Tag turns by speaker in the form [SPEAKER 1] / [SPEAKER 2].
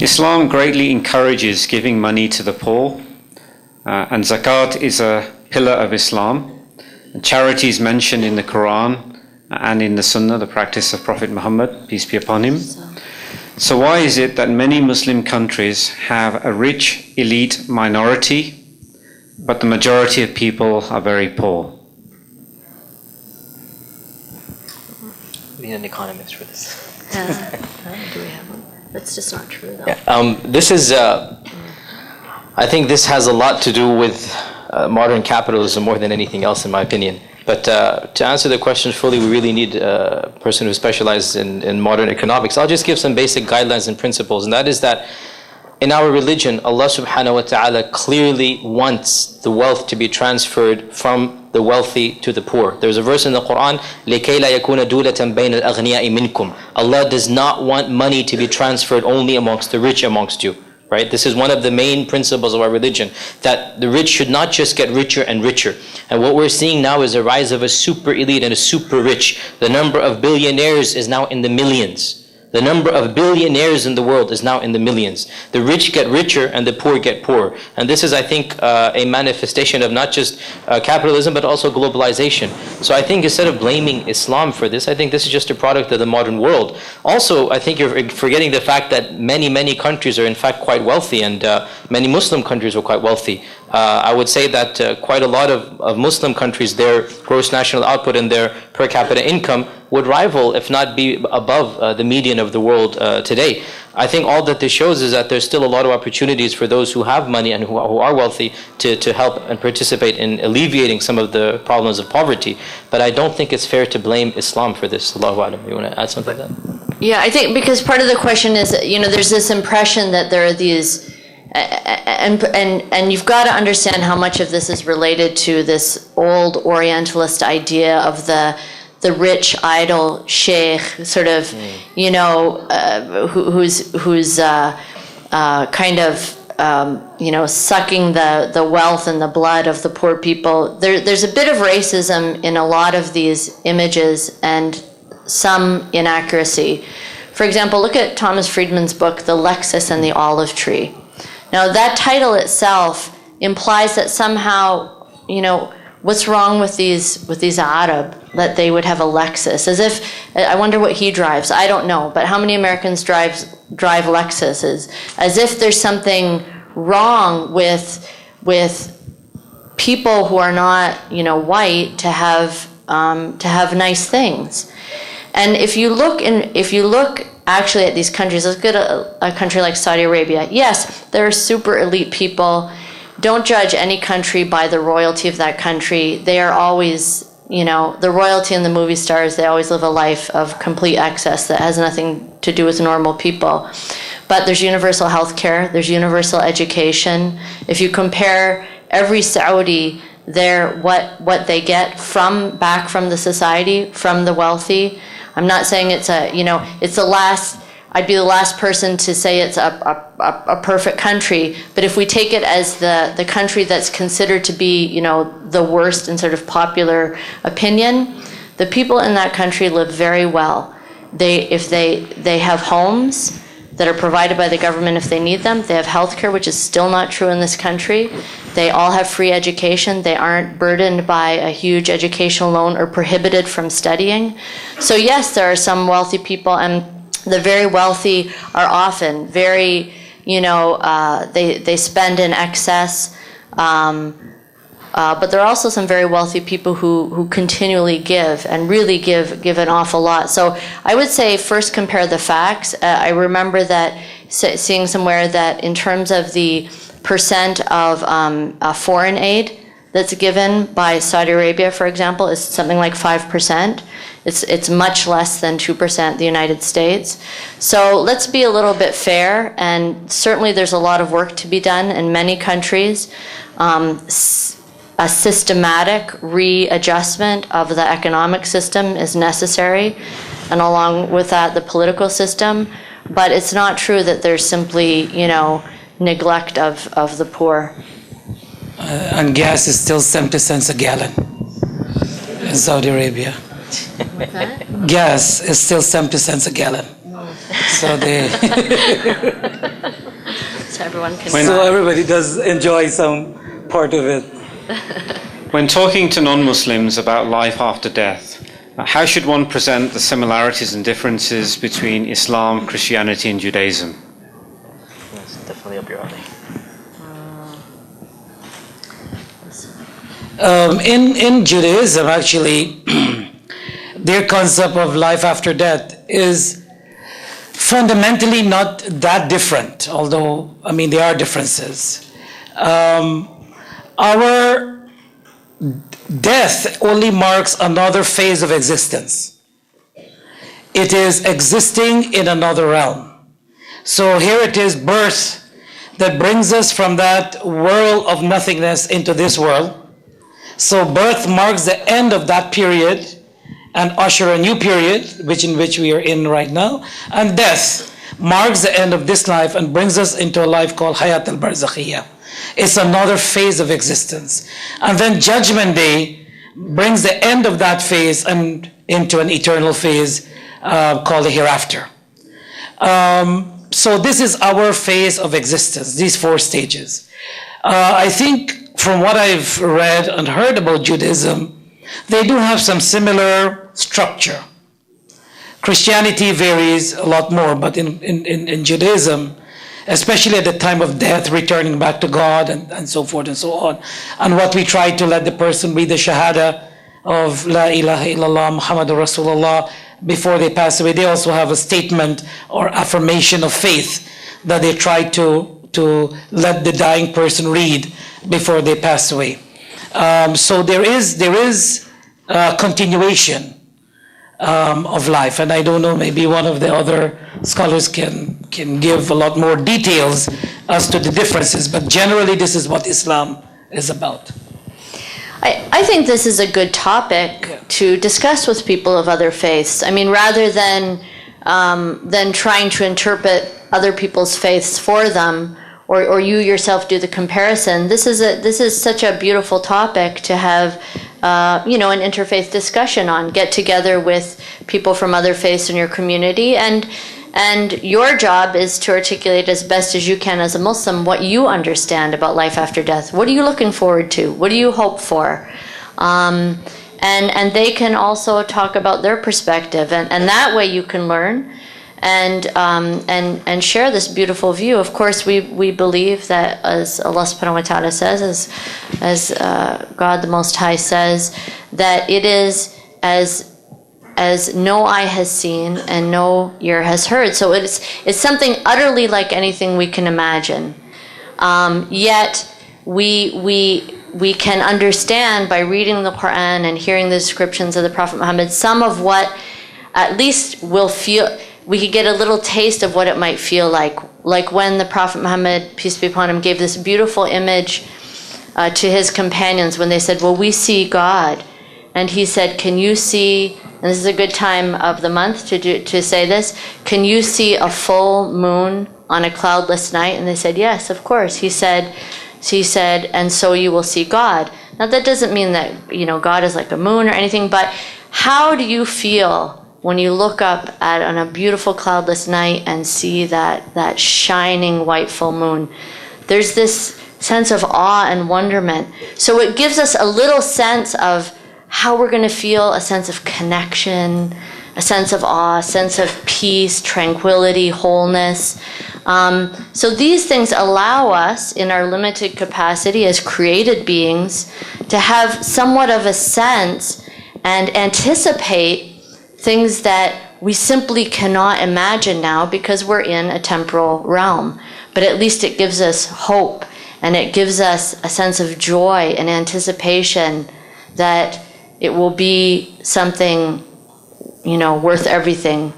[SPEAKER 1] Islam greatly encourages giving money to the poor, and zakat is a pillar of Islam. Charity is mentioned in the Quran and in the Sunnah, the practice of Prophet Muhammad, peace be upon him. So why is it that many Muslim countries have a rich elite minority, but the majority of people are very poor?
[SPEAKER 2] We need an economist for this.
[SPEAKER 3] Do we have one? That's just not true, though.
[SPEAKER 2] Yeah, this is, I think this has a lot to do with modern capitalism more than anything else, in my opinion. But to answer the question fully, we really need a person who specializes in modern economics. I'll just give some basic guidelines and principles, and that is that in our religion, Allah subhanahu wa ta'ala clearly wants the wealth to be transferred from the wealthy to the poor. There's a verse in the Quran, لِكَيْ لَا يَكُونَ دُولَةً بَيْنَ الْأَغْنِيَاءِ مِنْكُمْ. Allah does not want money to be transferred only amongst the rich amongst you. Right? This is one of the main principles of our religion, that the rich should not just get richer and richer. And what we're seeing now is a rise of a super elite and a super rich. The number of billionaires is now in the millions. The number of billionaires in the world is now in the millions. The rich get richer and the poor get poorer. And this is, I think, a manifestation of not just capitalism, but also globalization. So I think instead of blaming Islam for this, I think this is just a product of the modern world. Also, I think you're forgetting the fact that many countries are in fact quite wealthy, and many Muslim countries are quite wealthy. I would say that quite a lot of Muslim countries, their gross national output and their per capita income would rival, if not be above, the median of the world today. I think all that this shows is that there's still a lot of opportunities for those who have money and who are wealthy to help and participate in alleviating some of the problems of poverty. But I don't think it's fair to blame Islam for this. Allahu A'lam. You want to add something to that?
[SPEAKER 3] Yeah, I think because part of the question is, there's this impression that there are these, and you've got to understand how much of this is related to this old Orientalist idea of the rich idol sheikh, sort of, who's kind of, sucking the wealth and the blood of the poor people. There's a bit of racism in a lot of these images and some inaccuracy. For example, look at Thomas Friedman's book, The Lexus and the Olive Tree. Now, that title itself implies that somehow, what's wrong with these Arab that they would have a Lexus? As if, I wonder what he drives. I don't know, but how many Americans drive Lexuses? As if there's something wrong with people who are not, white to have nice things. And if you look actually at these countries, let's get a country like Saudi Arabia. Yes, there are super elite people. Don't judge any country by the royalty of that country. They are always, the royalty and the movie stars, they always live a life of complete excess that has nothing to do with normal people. But there's universal health care, there's universal education. If you compare every Saudi, what they get back from the society, from the wealthy, I'm not saying it's I'd be the last person to say it's a perfect country, but if we take it as the country that's considered to be, the worst in sort of popular opinion, the people in that country live very well. They have homes that are provided by the government if they need them. They have health care, which is still not true in this country. They all have free education. They aren't burdened by a huge educational loan or prohibited from studying. So yes, there are some wealthy people, and the very wealthy are often very, they spend in excess. But there are also some very wealthy people who continually give and really give an awful lot. So I would say first compare the facts. I remember that seeing somewhere that in terms of the percent of foreign aid that's given by Saudi Arabia, for example, is something like 5%. It's much less than 2% the United States. So let's be a little bit fair, and certainly there's a lot of work to be done in many countries. A systematic readjustment of the economic system is necessary, and along with that, the political system. But it's not true that there's simply, neglect of the poor.
[SPEAKER 4] And gas is still 70 cents a gallon in Saudi Arabia.
[SPEAKER 3] What's that?
[SPEAKER 4] Gas is still 70 cents a gallon. So they
[SPEAKER 3] So everyone can.
[SPEAKER 4] so everybody does enjoy some part of it.
[SPEAKER 1] When talking to non-Muslims about life after death, how should one present the similarities and differences between Islam, Christianity, and Judaism?
[SPEAKER 2] That's definitely up your alley.
[SPEAKER 4] In Judaism, actually, their concept of life after death is fundamentally not that different, although, I mean, there are differences. Our death only marks another phase of existence. It is existing in another realm. So here it is birth that brings us from that world of nothingness into this world. So birth marks the end of that period and usher a new period, in which we are in right now. And death marks the end of this life and brings us into a life called Hayat al-Barzakhiyah. It's another phase of existence. And then Judgment Day brings the end of that phase and into an eternal phase called the hereafter. So this is our phase of existence, these 4 stages. I think from what I've read and heard about Judaism, they do have some similar structure. Christianity varies a lot more, but in Judaism, especially at the time of death, returning back to God and so forth and so on. And what we try to let the person read the Shahada of La ilaha illallah Muhammadur Rasulullah before they pass away. They also have a statement or affirmation of faith that they try to let the dying person read before they pass away. So there is continuation of life, and I don't know, maybe one of the other scholars can give a lot more details as to the differences, but generally this is what Islam is about.
[SPEAKER 3] I think this is a good topic to discuss with people of other faiths. I mean, rather than trying to interpret other people's faiths for them, or you yourself do the comparison. This is such a beautiful topic to have, an interfaith discussion on. Get together with people from other faiths in your community, and your job is to articulate as best as you can as a Muslim what you understand about life after death. What are you looking forward to? What do you hope for? And they can also talk about their perspective, and that way you can learn and share this beautiful view. Of course, we believe that, as Allah subhanahu wa ta'ala says, as God the Most High says, that it is as no eye has seen and no ear has heard. So it's something utterly like anything we can imagine. Yet we can understand by reading the Quran and hearing the descriptions of the Prophet Muhammad some of what at least we'll feel. We could get a little taste of what it might feel like when the Prophet Muhammad, peace be upon him, gave this beautiful image to his companions when they said, well, we see God. And he said, can you see, and this is a good time of the month to say this, can you see a full moon on a cloudless night? And they said, yes, of course. He said, and so you will see God. Now that doesn't mean that, God is like a moon or anything, but how do you feel when you look up on a beautiful cloudless night and see that shining white full moon? There's this sense of awe and wonderment. So it gives us a little sense of how we're going to feel, a sense of connection, a sense of awe, a sense of peace, tranquility, wholeness. So these things allow us, in our limited capacity as created beings, to have somewhat of a sense and anticipate things that we simply cannot imagine now because we're in a temporal realm. But at least it gives us hope, and it gives us a sense of joy and anticipation that it will be something, worth everything